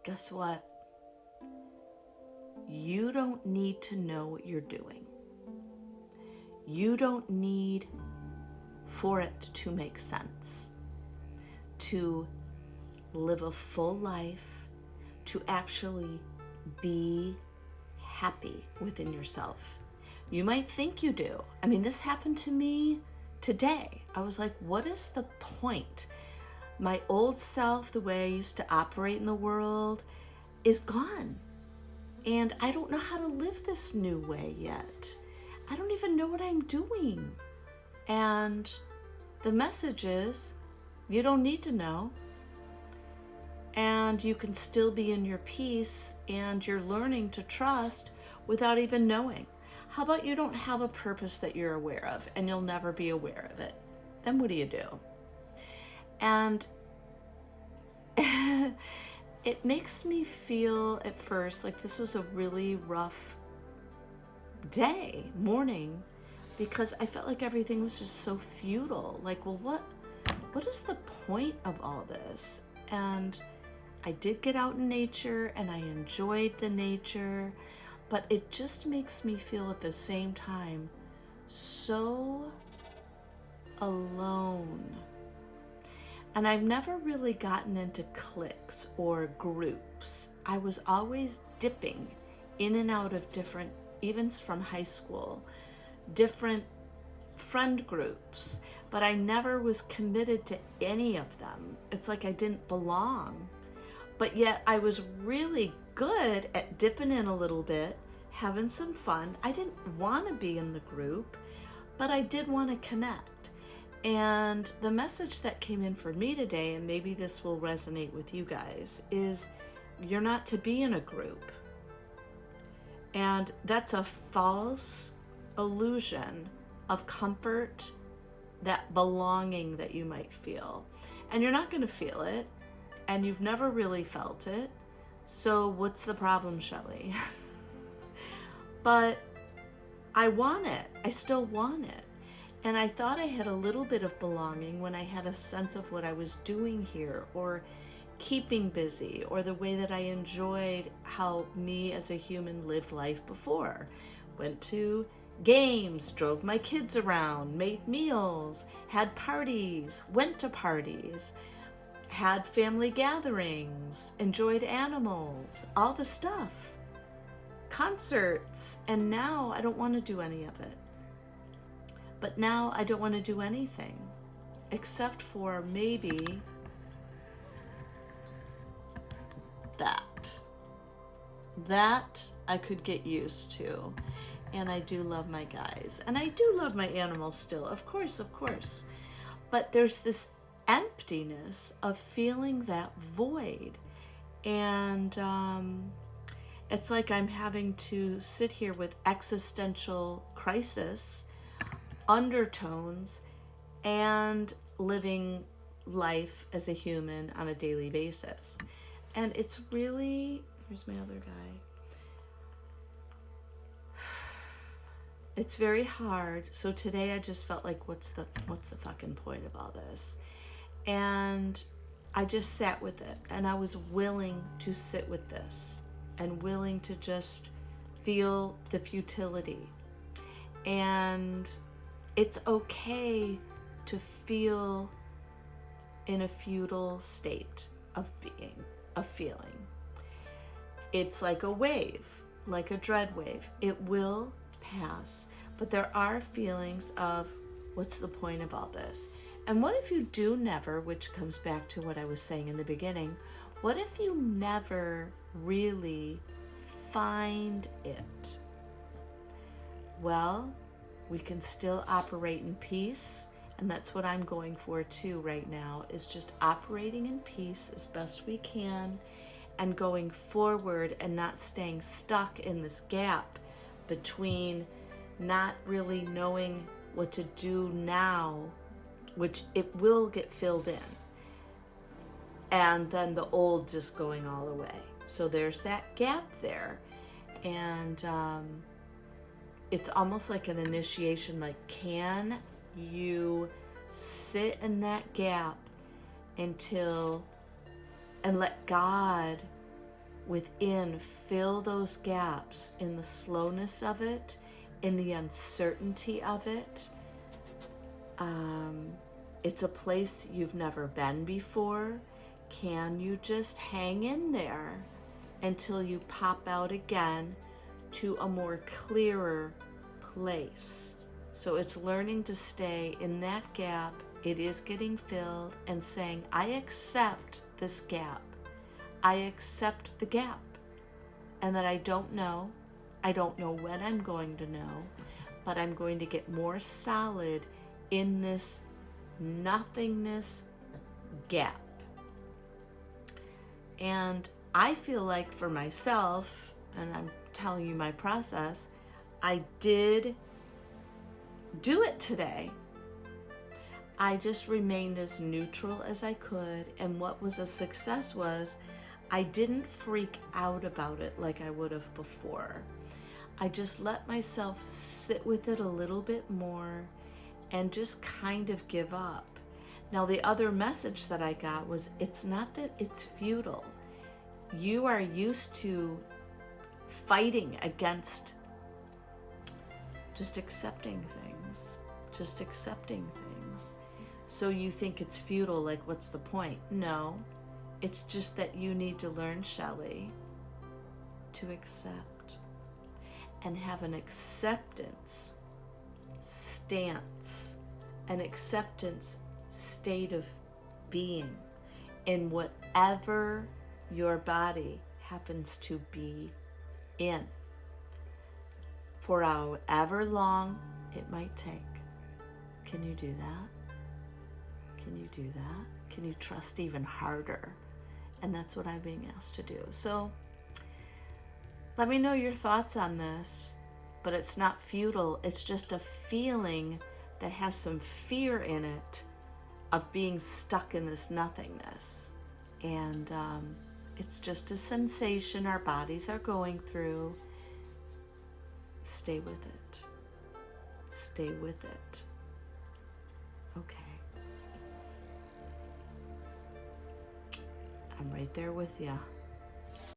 Guess what? You don't need to know what you're doing. You don't need for it to make sense, to live a full life, to actually be happy within yourself. You might think you do. I mean, this happened to me today. I was like, what is the point? My old self, the way I used to operate in the world, is gone. And I don't know how to live this new way yet. I don't even know what I'm doing. And the message is, you don't need to know. And you can still be in your peace, and you're learning to trust without even knowing. How about you don't have a purpose that you're aware of, and you'll never be aware of it? Then what do you do? And it makes me feel at first like this was a really rough morning, because I felt like everything was just so futile. Like, well, what is the point of all this? And I did get out in nature and I enjoyed the nature, but it just makes me feel at the same time so alone. And I've never really gotten into cliques or groups. I was always dipping in and out of different, even from high school, different friend groups, but I never was committed to any of them. It's like I didn't belong. But yet I was really good at dipping in a little bit, having some fun. I didn't want to be in the group, but I did want to connect. And the message that came in for me today, and maybe this will resonate with you guys, is you're not to be in a group. And that's a false illusion of comfort, that belonging that you might feel. And you're not going to feel it, and you've never really felt it. So what's the problem, Shelley? But I want it. I still want it. And I thought I had a little bit of belonging when I had a sense of what I was doing here, or keeping busy, or the way that I enjoyed how me as a human lived life before. Went to games, drove my kids around, made meals, had parties, went to parties, had family gatherings, enjoyed animals, all the stuff, concerts. And now I don't want to do any of it. But now I don't want to do anything except for maybe that. That I could get used to. And I do love my guys. And I do love my animals still, of course. But there's this emptiness of feeling that void. And it's like I'm having to sit here with existential crisis undertones and living life as a human on a daily basis. And it's really, here's my other guy. It's very hard. So today I just felt like, what's the fucking point of all this? And I just sat with it, and I was willing to sit with this and willing to just feel the futility. And it's okay to feel in a futile state of being, of feeling. It's like a wave, like a dread wave. It will pass, but there are feelings of, what's the point of all this? And what if you do never, which comes back to what I was saying in the beginning, what if you never really find it? Well, we can still operate in peace, and that's what I'm going for too right now, is just operating in peace as best we can and going forward and not staying stuck in this gap between not really knowing what to do now, which it will get filled in, and then the old just going all away. So there's that gap there. And it's almost like an initiation, like, can you sit in that gap and let God within, fill those gaps in the slowness of it, in the uncertainty of it. It's a place you've never been before. Can you just hang in there until you pop out again to a more clearer place? So it's learning to stay in that gap. It is getting filled, and saying, I accept this gap. I accept the gap, and that I don't know. I don't know when I'm going to know, but I'm going to get more solid in this nothingness gap. And I feel like for myself, and I'm telling you my process, I did do it today. I just remained as neutral as I could, and what was a success was I didn't freak out about it like I would have before. I just let myself sit with it a little bit more and just kind of give up. Now, the other message that I got was, it's not that it's futile. You are used to fighting against just accepting things, So you think it's futile, like what's the point? No, it's just that you need to learn, Shelley, to accept and have an acceptance stance, an acceptance state of being in whatever your body happens to be in, for however long it might take. Can you do that? Can you do that? Can you trust even harder? And that's what I'm being asked to do. So let me know your thoughts on this. But it's not futile. It's just a feeling that has some fear in it of being stuck in this nothingness. And it's just a sensation our bodies are going through. Stay with it. Stay with it. Okay. I'm right there with you.